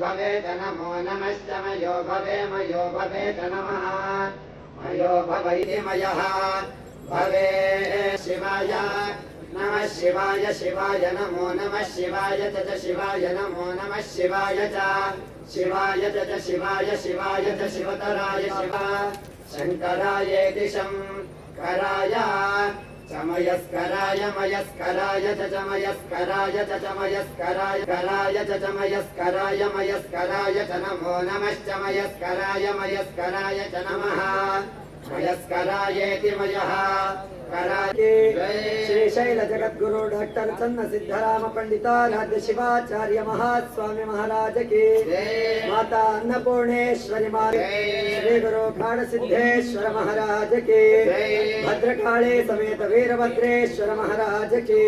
भवेत नमो नमश्च मयो भवे मयो भवेत नमः मयो भव इति मयः भवे शिवाय नमः शिवाय शिवाय नमो नमः शिवाय च शिवाय नमो नमः शिवाय च शिवाय च शिवाय शिवाय च शिवतराय शिवा शङ्करायेति शङ्कराय चमयस्कराय मयस्कराय च चमयस्कराय च चमयस्कराय कराय च चमयस्कराय मयस्कराय च नमो नमश्च मयस्कराय मयस्कराय च नमः मयस्करायेति मयः श्रीशैल जगद्गुरु डॉक्टर चन्न सिद्धराम पंडिताराध्य शिवाचार्य महास्वामी महाराज की माता अन्नपूर्णेश्वरी श्री गुरु खाड़ सिद्धेश्वर महाराज की भद्रकाली समेत वीरभद्रेश्वर महाराज की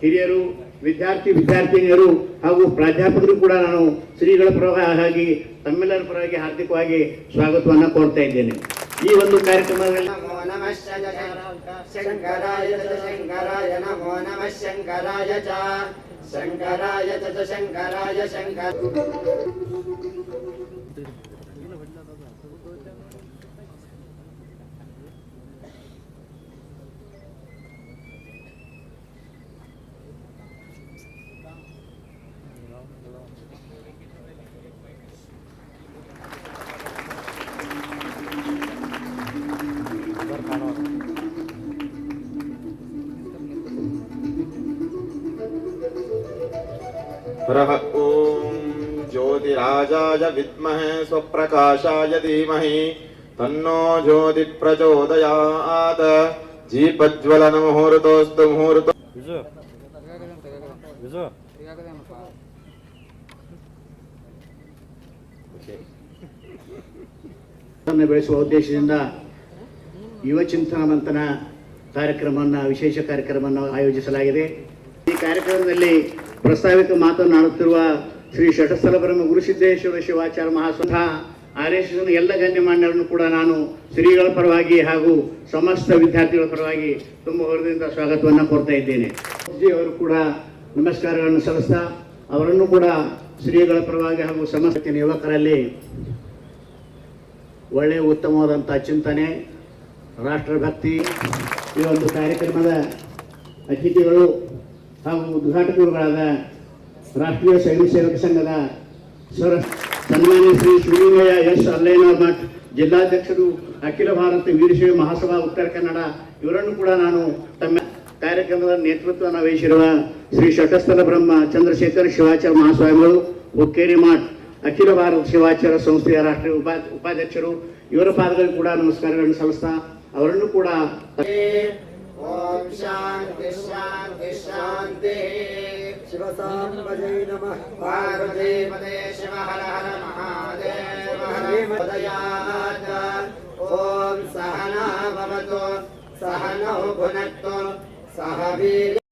ಹಿರಿಯರು ವಿದ್ಯಾರ್ಥಿನಿಯರು ಹಾಗೂ ಪ್ರಾಧ್ಯಾಪಕರು ಕೂಡ ನಾನು ಶ್ರೀಗಳ ಪರವಾಗಿ ತಮ್ಮೆಲ್ಲರ ಪರವಾಗಿ ಹಾರ್ದಿಕವಾಗಿ ಸ್ವಾಗತವನ್ನು ಕೋರ್ತಾ ಇದ್ದೇನೆ. ಈ ಒಂದು ಕಾರ್ಯಕ್ರಮದಲ್ಲಿ ನಮೋ ನಮಃ ಶಂಕರಾಯ ಶಂಕರಾಯ ನಮೋ ನಮಃ ಶಂಕರಾಯ ಚ ಶಂಕರಾಯ ಚ ಶಂಕರಾಯ ಶಂಕರ हरः ओम ज्योतिराजाय विद्महे स्वप्रकाशाय धीमहि तन्नो ज्योति प्रचोदयात् दीपज्वलन मुहूर्तोस्तु मुहूर्तो ಬೆಳೆಸುವ ಉದ್ದೇಶದಿಂದ ಯುವ ಚಿಂತನ ಮಂಥನ ಕಾರ್ಯಕ್ರಮವನ್ನು ವಿಶೇಷ ಕಾರ್ಯಕ್ರಮವನ್ನು ಆಯೋಜಿಸಲಾಗಿದೆ. ಈ ಕಾರ್ಯಕ್ರಮದಲ್ಲಿ ಪ್ರಸ್ತಾವಿಕ ಮಾತನಾಡುತ್ತಿರುವ ಶ್ರೀ ಶಟಸ್ಥಲ ಬ್ರಹ್ಮ ಗುರುಸಿದ್ದೇಶ್ವರ ಶಿವಾಚಾರ್ಯ ಮಹಾಸ್ವಾಮಿ ಆರ್ಎಸ್ಎಸ್ನ ಎಲ್ಲ ಗಣ್ಯಮಾನ್ಯರನ್ನು ಕೂಡ ನಾನು ಶ್ರೀಗಳ ಪರವಾಗಿ ಹಾಗೂ ಸಮಸ್ತ ವಿದ್ಯಾರ್ಥಿಗಳ ಪರವಾಗಿ ತುಂಬ ಹೃದಯದಿಂದ ಸ್ವಾಗತವನ್ನು ಕೋರ್ತಾ ಇದ್ದೇನೆ. ಅವರು ಕೂಡ ನಮಸ್ಕಾರಗಳನ್ನು ಸಲ್ಲಿಸ್ತಾ ಅವರನ್ನು ಕೂಡ ಶ್ರೀಗಳ ಪರವಾಗಿ ಹಾಗೂ ಸಮಸ್ತ ಯುವಕರಲ್ಲಿ ಒಳ್ಳೆಯ ಉತ್ತಮವಾದಂಥ ಚಿಂತನೆ, ರಾಷ್ಟ್ರಭಕ್ತಿ ಈ ಒಂದು ಕಾರ್ಯಕ್ರಮದ ಅತಿಥಿಗಳು ಹಾಗೂ ಉದ್ಘಾಟಕರುಗಳಾದ ರಾಷ್ಟ್ರೀಯ ಸ್ವಯಂ ಸೇವಕ ಸಂಘದ ಸನ್ಮಾನ್ಯ ಶ್ರೀ ಶ್ರೀಮಯ ಎಸ್ ಅಲ್ಲಯ್ಯನವರ ಮಠ್ ಜಿಲ್ಲಾಧ್ಯಕ್ಷರು, ಅಖಿಲ ಭಾರತ ವೀರಶೈವ ಮಹಾಸಭಾ ಉತ್ತರ ಕನ್ನಡ ಇವರನ್ನು ಕೂಡ ನಾನು ತಮ್ಮ ಕಾರ್ಯಕ್ರಮದ ನೇತೃತ್ವವನ್ನು ವಹಿಸಿರುವ ಶ್ರೀ ಶಟಸ್ಥಲ ಬ್ರಹ್ಮ ಚಂದ್ರಶೇಖರ್ ಶಿವಾಚಾರ್ಯ ಮಹಾಸ್ವಾಮಿಗಳು ಹುಕ್ಕೇರಿ ಮಠ್ ಅಖಿಲ ಭಾರತ ಶಿವಾಚಾರ್ಯ ಸಂಸ್ಥೆಯ ರಾಷ್ಟ್ರೀಯ ಉಪಾಧ್ಯಕ್ಷರು ಇವರ ಪಾದಗಳಿಗೆ ಕೂಡ ನಮಸ್ಕಾರಗಳನ್ನು ಸಲ್ಲಿಸ್ತಾ ಅವರನ್ನು ಕೂಡ ಓಂ ಶಾಂತಿ ಶಾಂತಿ ಶಾಂತಿ ಶಿವಸಾಂಬಜೈ ನಮಃ ಪಾರ್ವತಿ ಪದೇ ಶಿವ ಹರ ಹರ ಮಹಾದೇವ ಹರೇಮದಯಾತ್ ಓಂ ಸಹನಾ ಭವತು ಸಹನೌ ಭುನಕ್ತು ಸಹ ವೀರ್ಯ